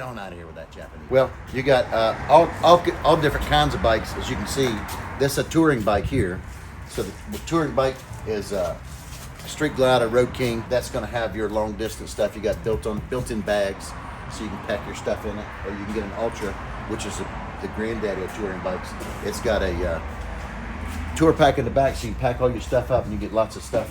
On out of here with that Japanese. Well, you got all different kinds of bikes, as you can see. This is a touring bike here. So the touring bike is a Street Glide, a Road King. That's going to have your long distance stuff. You got built-in bags, so you can pack your stuff in it, or you can get an Ultra, which is the granddaddy of touring bikes. It's got a tour pack in the back, so you can pack all your stuff up, and you get lots of stuff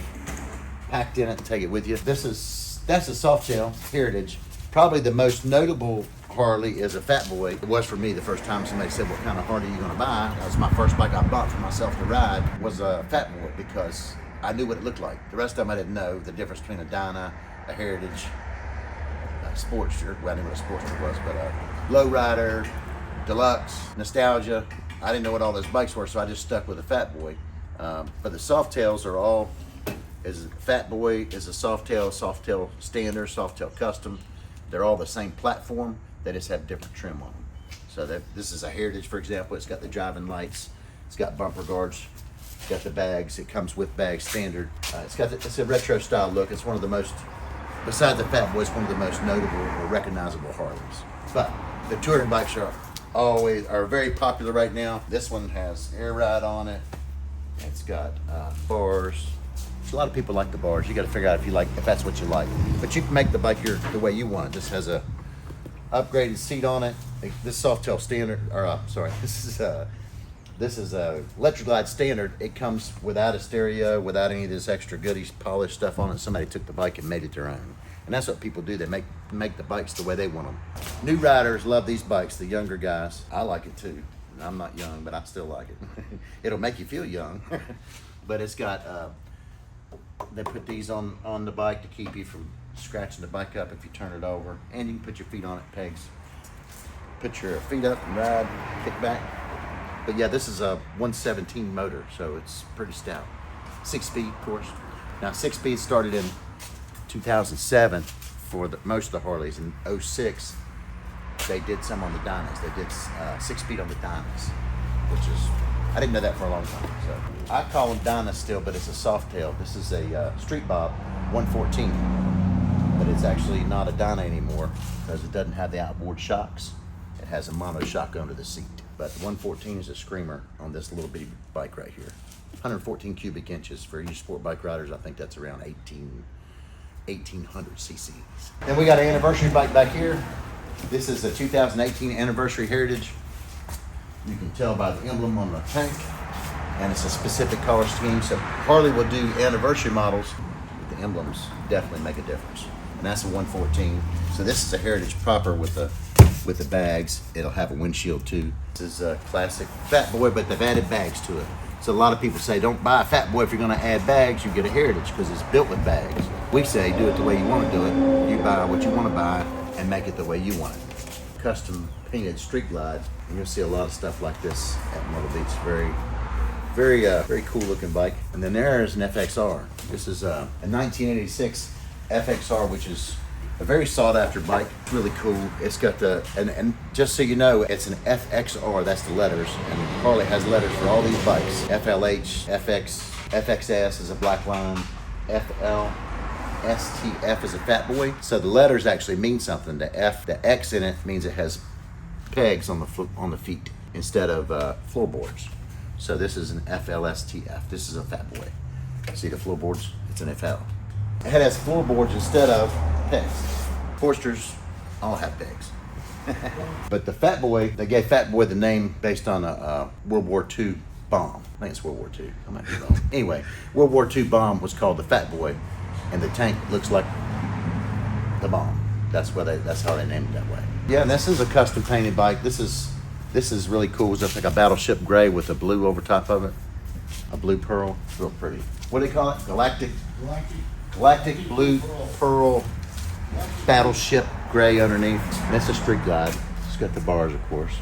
packed in it and take it with you. That's a Softail Heritage. Probably the most notable Harley is a Fatboy. It was for me the first time somebody said, what kind of Harley are you going to buy? That was my first bike I bought for myself to ride, was a Fatboy, because I knew what it looked like. The rest of them I didn't know the difference between a Dyna, a Heritage, a Sportster. Well, I didn't know what a Sportster was, but a Lowrider, Deluxe, Nostalgia. I didn't know what all those bikes were, so I just stuck with a Fatboy. But the Softails are all, Fatboy is a Softail Standard, Softail Custom. They're all the same platform. They just have different trim on them. So this is a Heritage, for example. It's got the driving lights. It's got bumper guards. It's got the bags. It comes with bags standard. It's a retro style look. It's one of the most, besides the Fatboy, it's one of the most notable or recognizable Harleys. But the touring bikes are very popular right now. This one has air ride on it. It's got bars. A lot of people like the bars. You got to figure out if that's what you like. But you can make the bike the way you want it. This has a upgraded seat on it. This Softail Standard, this is a Electric Glide Standard. It comes without a stereo, without any of this extra goodies, polished stuff on it. Somebody took the bike and made it their own. And that's what people do. They make the bikes the way they want them. New riders love these bikes. The younger guys, I like it too. I'm not young, but I still like it. It'll make you feel young. But it's got. They put these on the bike to keep you from scratching the bike up if you turn it over. And you can put your feet on it, pegs. Put your feet up and ride, kick back. But yeah, this is a 117 motor, so it's pretty stout. 6-speed, of course. Now, 6-speed started in 2007 for most of the Harleys. In 06, they did some on the Dynas. They did 6-speed on the Dynas, which is, I didn't know that for a long time. So I call them Dyna still, but it's a Softail. This is a Street Bob 114, but it's actually not a Dyna anymore because it doesn't have the outboard shocks. It has a mono shock under the seat. But 114 is a screamer on this little bitty bike right here. 114 cubic inches for you sport bike riders. I think that's around 1,800 cc's. Then we got an anniversary bike back here. This is a 2018 Anniversary Heritage. You can tell by the emblem on the tank, and it's a specific color scheme. So Harley will do anniversary models, but the emblems definitely make a difference. And that's a 114. So this is a Heritage proper with the bags. It'll have a windshield too. This is a classic Fatboy, but they've added bags to it. So a lot of people say, don't buy a Fatboy if you're going to add bags. You get a Heritage because it's built with bags. We say, do it the way you want to do it. You buy what you want to buy and make it the way you want it. Custom painted Street Glide. And you'll see a lot of stuff like this at Myrtle Beach. Very cool looking bike. And then there is an FXR. This is a 1986 FXR, which is a very sought after bike. It's really cool. It's got and just so you know, it's an FXR, that's the letters. And Harley has letters for all these bikes. FLH, FX, FXS is a black line, FLSTF is a Fatboy. So the letters actually mean something. The X in it means it has pegs on the feet instead of floorboards. So this is an FLSTF. This is a Fatboy. See the floorboards? It's an FL. It has floorboards instead of pegs. Forsters all have pegs. But the Fatboy, they gave Fatboy the name based on a World War II bomb. I think it's World War II. I might be wrong. Anyway, World War II bomb was called the Fatboy, and the tank looks like the bomb. That's how they named it that way. Yeah, and this is a custom painted bike. This is really cool. It's like a battleship gray with a blue over top of it. A blue pearl. It's real pretty. What do they call it? Galactic blue pearl battleship gray underneath. And it's a Street Glide. It's got the bars, of course.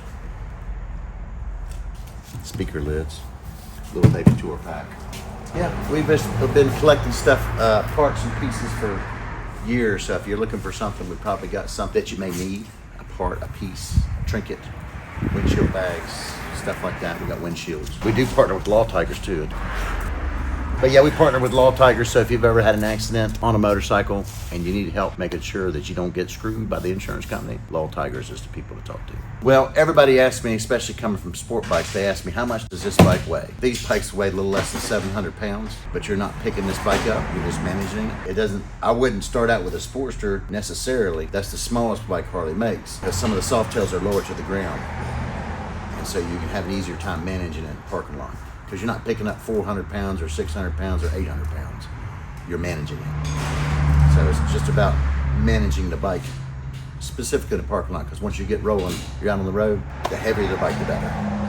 Speaker lids. Little baby tour pack. Yeah, we've been collecting stuff, parts and pieces for years. So if you're looking for something, we probably got something that you may need. A part, a piece, a trinket, windshield bags, stuff like that. We got windshields. We do partner with Law Tigers too. But yeah, we partner with Law Tigers, so if you've ever had an accident on a motorcycle and you need help making sure that you don't get screwed by the insurance company, Law Tigers is the people to talk to. Well, everybody asks me, especially coming from sport bikes, they ask me, how much does this bike weigh? These bikes weigh a little less than 700 pounds, but you're not picking this bike up, you're just managing it. I wouldn't start out with a Sportster necessarily. That's the smallest bike Harley makes, because some of the Softails are lower to the ground. And so you can have an easier time managing it in the parking lot. Because you're not picking up 400 pounds or 600 pounds or 800 pounds. You're managing it. So it's just about managing the bike, specifically in the parking lot, because once you get rolling, you're out on the road, the heavier the bike, the better.